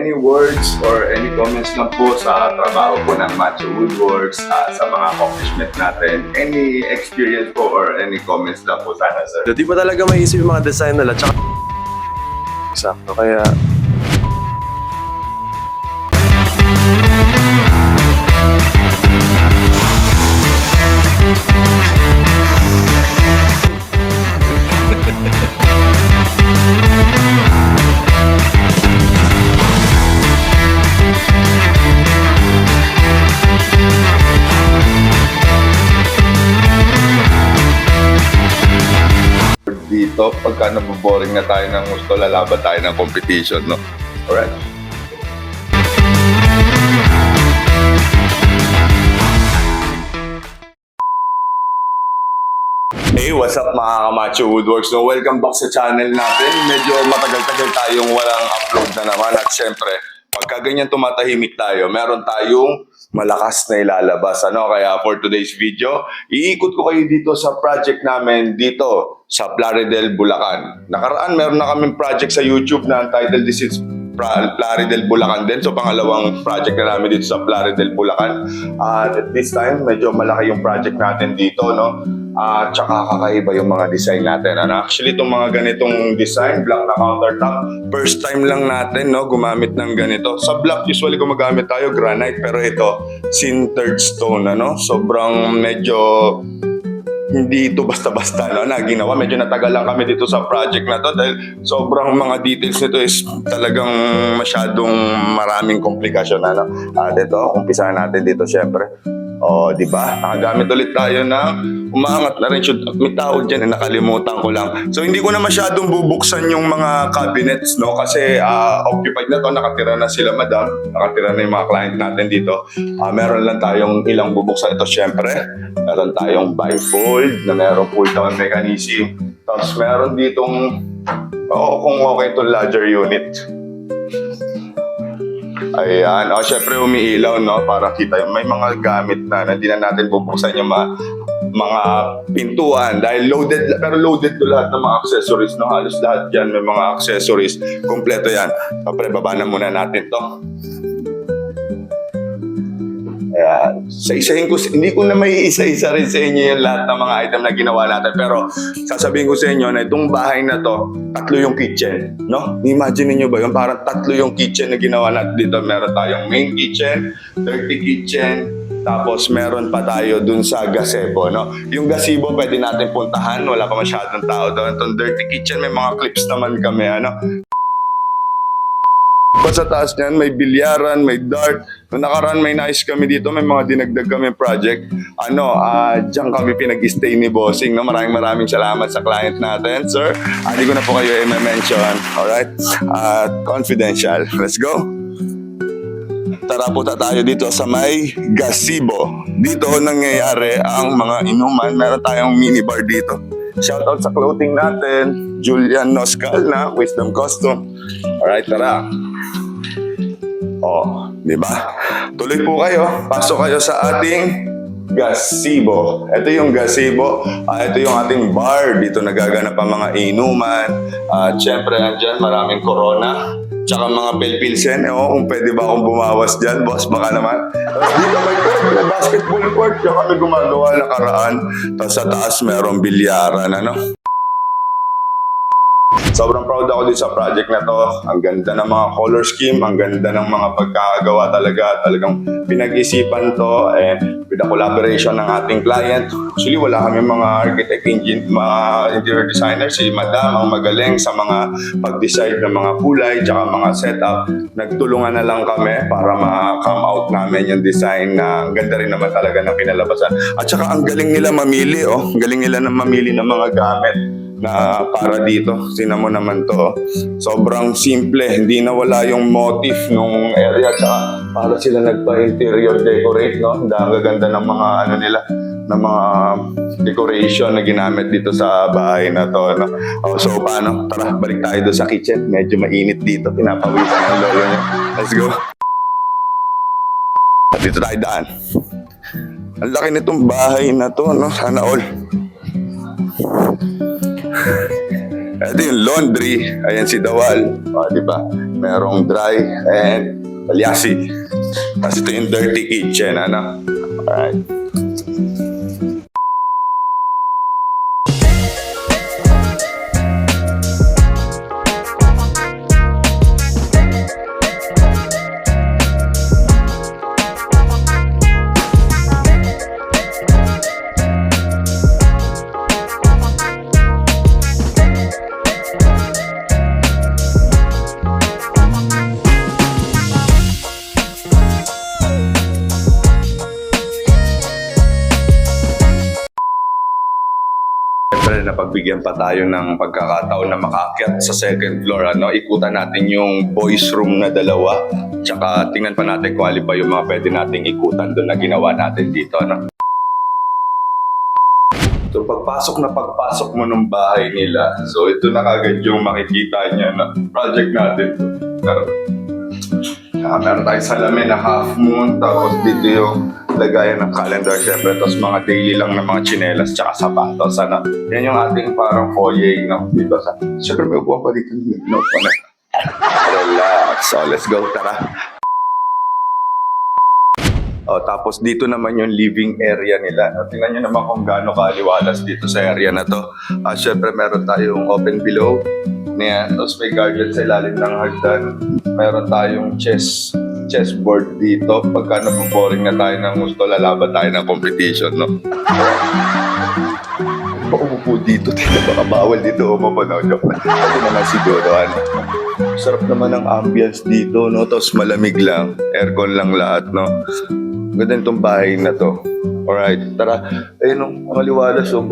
any words or any comments lang po sa trabaho po ng Macho Woodworks, sa mga accomplishment natin, any experience po or any comments lang po sana, sir. Di ba talaga maisip yung mga design nila? Tsaka sakto, kaya dito, pagka naboboring na tayo ng gusto, lalaban tayo ng competition, no? Alright. Hey, what's up mga Kamacho Woodworks? No, welcome back sa channel natin. Medyo matagal-tagal tayong walang upload na naman at syempre, pagka ganyan tumatahimik tayo, meron tayong malakas na ilalabas. Kaya for today's video, iikot ko kayo dito sa project namin dito sa Plaridel, Bulacan. Nakaraan, meron na kaming project sa YouTube na title this is Plaridel, Bulacan din. So pangalawang project na namin dito sa Plaridel, Bulacan. At this time, medyo malaki yung project natin dito, no? Tsaka kakaiba yung mga design natin. Actually, itong mga ganitong design, black na countertop, first time lang natin, no, gumamit ng ganito. Sa black, usually gumagamit tayo granite, pero ito, sintered stone, sobrang medyo hindi ito basta-basta na ginawa. Medyo natagal lang kami dito sa project na to dahil sobrang mga details nito is talagang masyadong maraming komplikasyon. Dito, umpisahan natin dito syempre. Di ba? Nakagamit ulit tayo ng umangat na rin. May tawag dyan, nakalimutan ko lang. So, hindi ko na masyadong bubuksan yung mga cabinets, no? Kasi occupied na to, nakatira na sila, madam. Nakatira na yung mga client natin dito. Meron lang tayong ilang bubuksan. Ito, syempre, meron tayong bifold na merong pull-down mechanism. Tapos, meron ditong, kung okay itong ladder unit. Ayan. Syempre umiilaw, no? Para kita yung may mga gamit na hindi na natin bubuksan yung mga pintuan dahil loaded, pero loaded to lahat ng mga accessories, no? Halos lahat yan may mga accessories. Kompleto yan. Siyempre, baba na muna natin to. Ayan. Sa-isahin ko, hindi ko na may isa-isa rin sa inyo yung lahat ng mga item na ginawa natin. Pero sasabihin ko sa inyo na itong bahay na to, tatlo yung kitchen, no? Imagine niyo ba yung parang tatlo yung kitchen na ginawa natin dito. Meron tayong main kitchen, dirty kitchen, tapos meron pa tayo dun sa gazebo, no? Yung gazebo pwede natin puntahan, wala pa masyadong tao doon. Itong dirty kitchen, may mga clips naman kami, Sa taas niyan, may bilyaran, may dart. Noong nakaraan, may nais kami dito, may mga dinagdag kami project. Diyan kami pinag-stay ni Bossing. No? Maraming salamat sa client natin, sir. Hindi ko na po kayo i-mention. Alright? Confidential. Let's go. Tara punta tayo dito sa may gazebo. Dito nangyayari ang mga inuman. Meron tayong minibar dito. Shoutout sa clothing natin, Julian Noscal na Wisdom Custom. Alright, tara. Di ba? Tuloy po kayo. Pasok kayo sa ating gazebo. Ito yung gazebo. Ito yung ating bar. Dito nagaganap ang mga inuman. Siyempre, andyan maraming corona. Tsaka mga Pilpilsen. Kung pwede ba akong bumawas dyan, boss, baka naman. Tapos dito may court, may basketball court. Yung kami gumagawa nakaraan. Tapos sa taas merong bilyaran, Sobrang proud ako din sa project na to. Ang ganda ng mga color scheme, ang ganda ng mga pagkakagawa talaga. Talagang pinag-isipan to with the collaboration ng ating client. Actually, wala kami mga architect, mga interior designer. Si Madam ang magaling sa mga pag-decide ng mga kulay tsaka mga setup. Nagtulungan na lang kami para ma-come out namin yung design na ang ganda rin naman talaga ng pinalabasan. At saka ang galing nila mamili, Ang galing nila na mamili ng mga gamit na para dito. Tingnan mo naman to. Sobrang simple. Hindi na wala yung motif nung area. Tsaka para sila nagpa-interior decorate, no? Ang gaganda ng mga nila, ng mga decoration na ginamit dito sa bahay na to, no? So paano? Tara, balik tayo doon sa kitchen. Medyo mainit dito. Pinapawisan ang lolo niya. Let's go. Dito tayo daan. Ang laki nitong bahay na to, no? Sana all. Ito yung laundry. Ayan si Dawal. O, di ba? Merong dry and palyasi. Tapos ito yung dirty kitchen, ano? Alright. Siyempre, napagbigyan pa tayo ng pagkakataon na makaakyat sa second floor. Ano? Ikutan natin yung boys room na dalawa. Tsaka tingnan pa natin kung alin pa yung mga pwede nating ikutan doon na ginawa natin dito. Ano? So, pagpasok mo ng bahay nila, so ito na kagad yung makikita niya na project natin. Meron tayong salamin na half moon, tapos dito yung lagayan ng calendar, syempre, tapos mga daily lang na mga tsinelas tsaka sapatos. Ano? Yan yung ating parang foyer, no? Dito sa... Syempre, may upuan pa dito. No, relax. So, let's go. Tara. O, tapos dito naman yung living area nila. No? Tingnan nyo naman kung gaano kaliwalas dito sa area na to. Syempre, meron tayong open below. Yan. Tapos may guardian sa ilalim ng hagdan. Meron tayong chessboard dito. Pagka naboboring na tayo ng gusto, lalaban tayo ng competition, no? Paupo dito. Baka bawal dito umapanaw. Joke na. Ito naman siguro, ano? Sarap naman ang ambience dito, no? Tapos malamig lang. Aircon lang lahat, no? Ganda nitong bahay na to. Alright, tara. Ayun, no? Ang maliwalas, oh.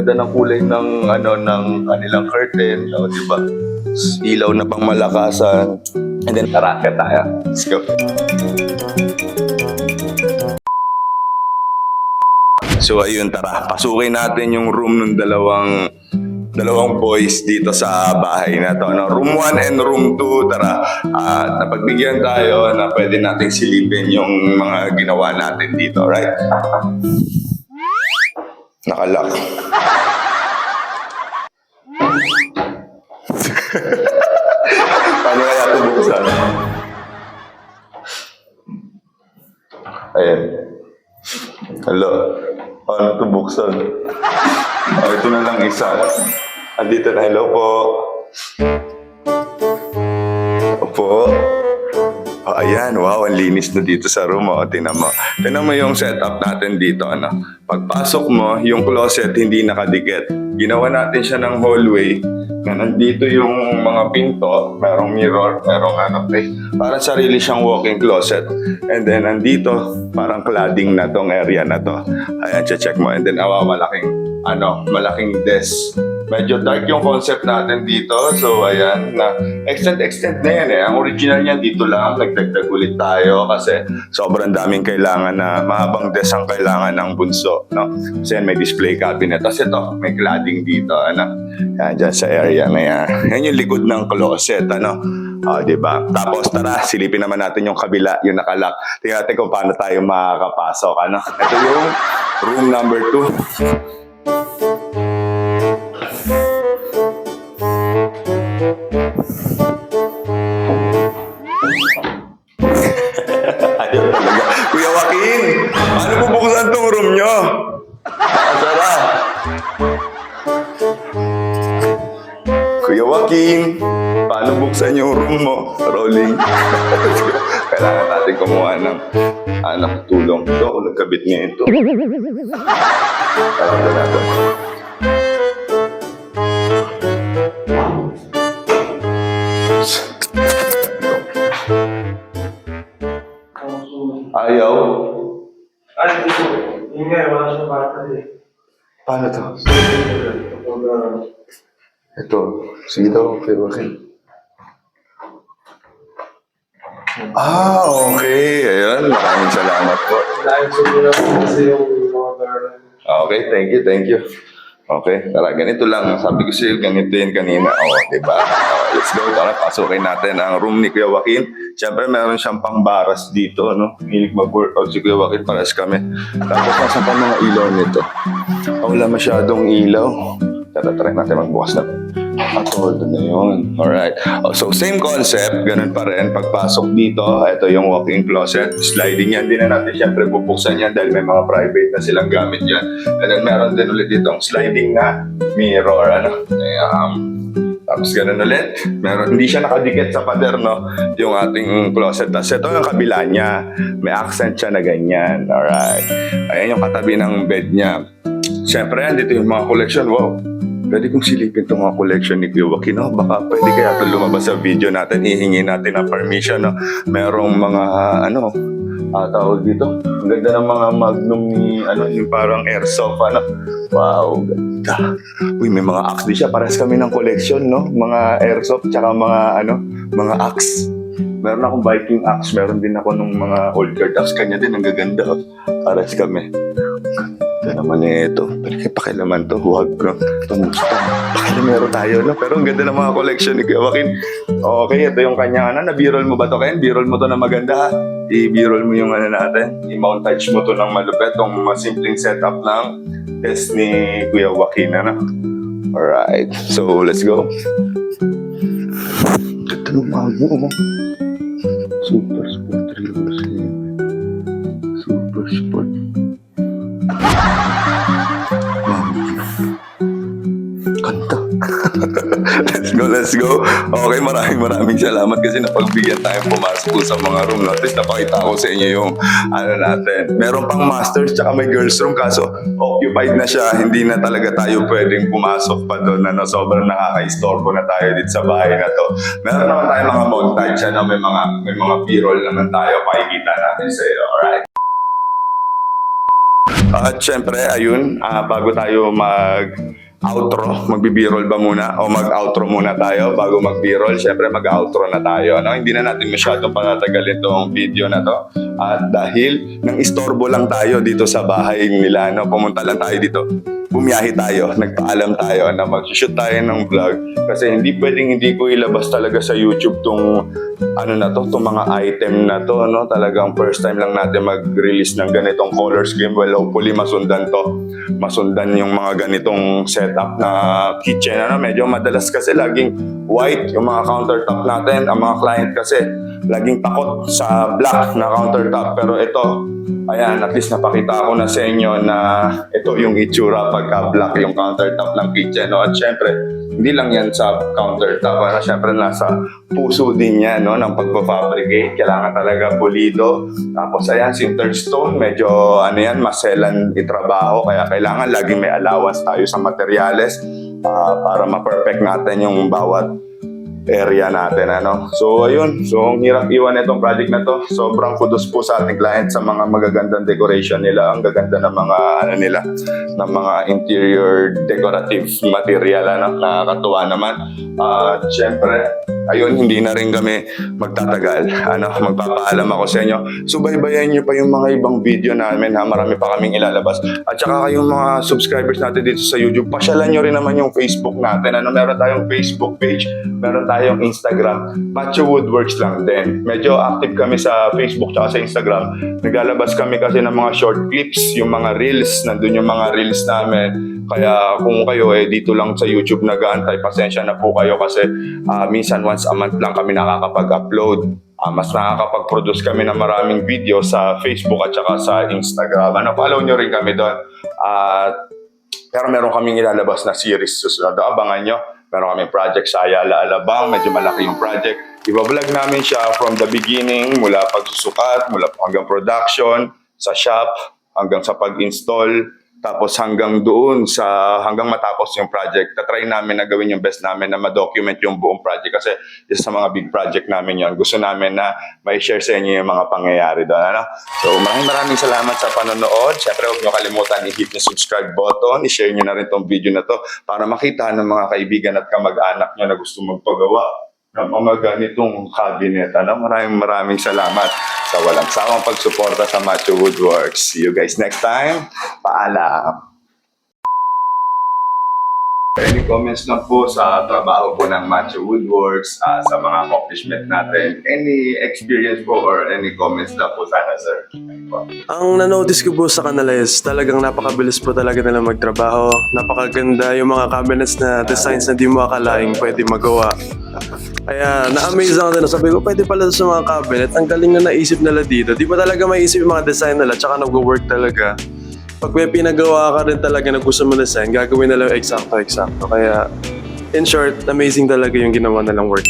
Ganda ng kulay ng kanilang curtain, no, di ba? Ilaw na pang malakasan. And then tara, kaya tayo. Let's go. So ayun, tara. Pasukin natin yung room ng dalawang boys dito sa bahay na to. No? Room 1 and room 2, tara. Napagbigyan tayo na pwede natin silipin yung mga ginawa natin dito, right? Nakalock. Paano kaya ito buksan? Ayan. Hello. Paano ito buksan? Ito na lang isa. Andito na. Hello po. Opo. Ayan, wow, ang linis na dito sa room. Tingnan mo yung setup natin dito. Ano? Pagpasok mo, yung closet hindi nakadikit. Ginawa natin siya ng hallway na nandito yung mga pinto, merong mirror, merong parang sarili siyang walk-in closet. And then, nandito, parang cladding na tong area na to. Ayan, check mo. And then, malaking desk. Medyo dark yung concept natin dito. So, ayan, extend na yan eh. Ang original niyan dito lang, nagdagdag ulit tayo kasi sobrang daming kailangan na mahabang desk ang kailangan ng bunso, no? Kasi may display cabinet. Tapos ito, may cladding dito, Yan, dyan sa area na yan. Yan yung likod ng closet, diba? Tapos, tara, silipin naman natin yung kabila, yung nakalock. Tingnan natin kung paano tayo makakapasok, Ito yung room number 2. Ayaw talaga. Kuya Joaquin, paano bubuksan tong room nyo? Nakasara. Kuya Joaquin, paano buksan yung room mo? Rolling. Kailangan natin kumuha ng tulong. Ito, ako nagkabit niya ito. Kailangan natin. Ayaw? Ay, hindi po. Yung nga, wala siyang bata eh. Paano to? Ito. Sige daw, okay, okay. Okay. Ayan, maraming salamat po. Dahil siguro po kasi yung mga garden. Okay, thank you. Okay, tara, ganito lang. Sabi ko sa'yo, ganito yun kanina. Diba? Let's go. Tara, pasukin natin ang room ni Kuya Joaquin. Siyempre, meron siyang pangbaras dito, no? Hilig mag-workout si Kuya Joaquin, pares kami. Tapos, nasa pa mga ilaw nito. Wala masyadong ilaw. Tara, try natin magbukas na. Hold na yun. Alright. So, same concept. Ganun pa rin. Pagpasok dito, ito yung walk-in closet. Sliding yan. Di na natin siyempre bubuksan yan dahil may mga private na silang gamit yan. And then, meron din ulit ditong sliding na mirror. Tapos ganun ulit. Hindi siya nakadikit sa pader, no? Yung ating closet. Tapos ito yung kabila niya. May accent siya na ganyan. Alright. Ayan yung katabi ng bed niya. Siyempre, dito yung mga collection. Wow. Pwede kong silipin itong mga collection ni Kuya Joaquin, no? Baka pwede kaya ito lumabas sa video natin, hihingi natin ng permission, no? Merong mga, tawag dito. Ang ganda ng mga magnum ni, yung parang airsoft, Wow, ganda. Uy, may mga axe din siya. Pares kami ng collection, no? Mga airsoft, tsaka mga, mga axe. Meron akong Viking axe, meron din ako ng mga old guard axe. Kanya din, ang gaganda. Pares kami. Ito naman ito. Pero kaya pakilaman to. Huwag ko. Pakilamero tayo, no? Pero ang ganda ng mga collection ni Kuya Joaquin. Okay, ito yung kanya, nabirol mo ba to, Ken? Birol mo to na maganda, ha? I-birol mo yung natin. I-montage mo to ng malupet. Itong masimpleng setup ng test ni Kuya Joaquin, Alright. So, let's go. Ganda ng mga Super Sport 307. Super Sport. Kanta. Let's go. Okay, maraming salamat kasi napagbigyan tayong pumasok po sa mga room. At least napakita ko sa inyo yung natin. Meron pang masters tsaka may girls room kaso occupied na siya. Hindi na talaga tayo pwedeng pumasok pa doon. Sobrang nakaka-istorbo na tayo dito sa bahay na to. Meron naman tayo mga montage. May mga b-roll naman tayo. Pakikita natin sa iyo. Alright. At syempre, ayun, bago tayo mag-outro, magbi-b-roll ba muna? O mag-outro muna tayo bago mag-b-roll? Syempre, mag-outro na tayo. Hindi na natin masyadong patatagalin itong video na to. At dahil nang istorbo lang tayo dito sa bahay nila, pumunta lang tayo dito. Bumiyahe tayo, nagpaalam tayo na mag-shoot tayo ng vlog. Kasi hindi pwedeng hindi ko ilabas talaga sa YouTube tong itong mga item na to, Talagang first time lang natin mag-release ng ganitong color scheme. Well, hopefully masundan to. Masundan yung mga ganitong setup na kitchen, Medyo madalas kasi laging white yung mga countertop natin. Ang mga client kasi laging takot sa black na countertop. Pero ito, ayan, at least napakita ko na sa inyo na ito yung itsura pagka black yung countertop ng kitchen, At syempre, hindi lang yan sa countertop. Syempre, nasa puso din yan, ng pagpafabricate. Kailangan talaga pulido. Tapos, ayan, sintered stone. Medyo, maselan itrabaho. Kaya kailangan laging may allowance tayo sa materyales para ma-perfect natin yung bawat area natin, So, ayun. So, ang hirap iwan itong project na to. Sobrang kudos po sa ating client sa mga magagandang decoration nila. Ang gaganda ng mga, ng mga interior decorative material, Nakakatuwa naman. Siyempre, ayun, hindi na rin kami magtatagal. Magpapaalam ako sa inyo. Subaybayan nyo pa yung mga ibang video namin, Marami pa kaming ilalabas. At saka kayong mga subscribers natin dito sa YouTube, pasyalan nyo rin naman yung Facebook natin. Meron tayong Facebook page, meron tayong Instagram. Macho Woodworks lang din. Medyo active kami sa Facebook at sa Instagram. Naglalabas kami kasi ng mga short clips, yung mga reels. Nandun yung mga reels namin. Kaya kung kayo dito lang sa YouTube nag-aantay, pasensya na po kayo kasi minsan once a month lang kami nakakapag-upload. Mas nakakapag-produce kami ng maraming video sa Facebook at saka sa Instagram. Follow nyo rin kami doon. Pero meron kaming ilalabas na series susunod. Abangan nyo. Meron kaming project sa Ayala Alabang. Medyo malaki yung project. Iba-vlog namin siya from the beginning, mula pagsusukat, mula hanggang production, sa shop, hanggang sa pag-install. Tapos hanggang doon hanggang matapos yung project, tatry namin na gawin yung best namin na ma-document yung buong project kasi isa sa mga big project namin yon. Gusto namin na may share sa inyo yung mga pangyayari doon. So maraming salamat sa panonood. Siyempre huwag nyo kalimutan i-hit yung subscribe button, i-share nyo na rin tong video na to para makita ng mga kaibigan at kamag-anak nyo na gusto magpagawa ng mga ganitong cabinet. Maraming salamat sa walang sawang pagsuporta sa Macho Woodworks. See you guys next time. Paalam! Any comments lang po sa trabaho po ng Macho Woodworks, sa mga accomplishment natin? Any experience po or any comments lang po sana, sir? Ayun po. Ang na-notice ko po sa kanila is talagang napakabilis po talaga nila magtrabaho. Napakaganda yung mga cabinets na designs na di mo akalaing pwede magawa. Kaya na-amaze ako din. Sabi ko, pwede pala sa mga cabinet. Ang galing na naisip nila dito. Di ba talaga maisip yung mga design nila tsaka nag-work talaga. Pag may pinagawa ka rin talaga na gusto mo design, gagawin nila eksakto-eksakto. Kaya, in short, amazing talaga yung ginawa nilang work.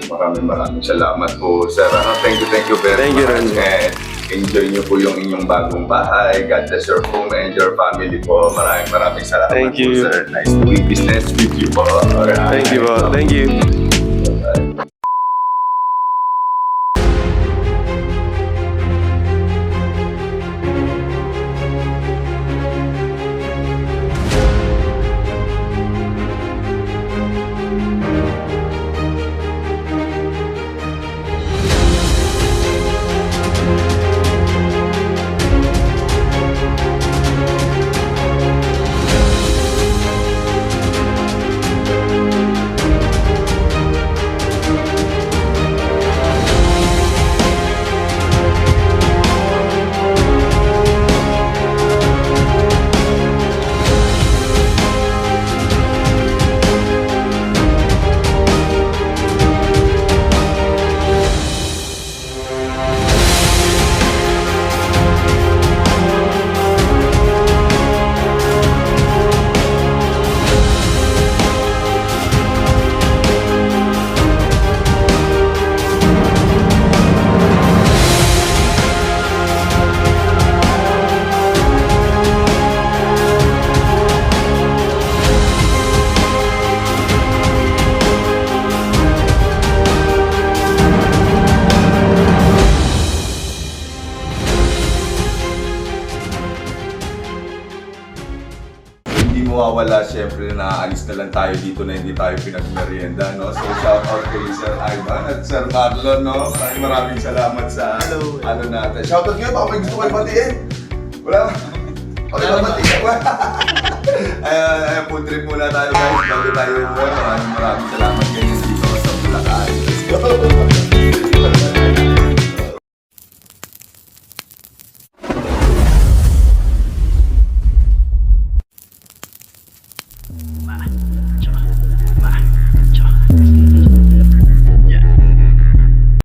Maraming salamat po, sir. Thank you very Thank you, much. Renzo. And enjoy niyo po yung inyong bagong bahay. God bless your home and your family po. Maraming salamat Thank you. po, sir. Nice doing business with you po. Alright. Thank you po. Thank you. Hindi mawawala, syempre na aalis na lang tayo dito na hindi tayo pinagmerienda, no? So, shout out kay Sir Ivan at Sir Marlon, no? Maraming salamat sa ano natin. Shout out kayo, baka may gusto kayo batiin. Wala? Okay, batiin ko. Ayan, food trip muna tayo, guys. Bago tayo, maraming salamat kayo.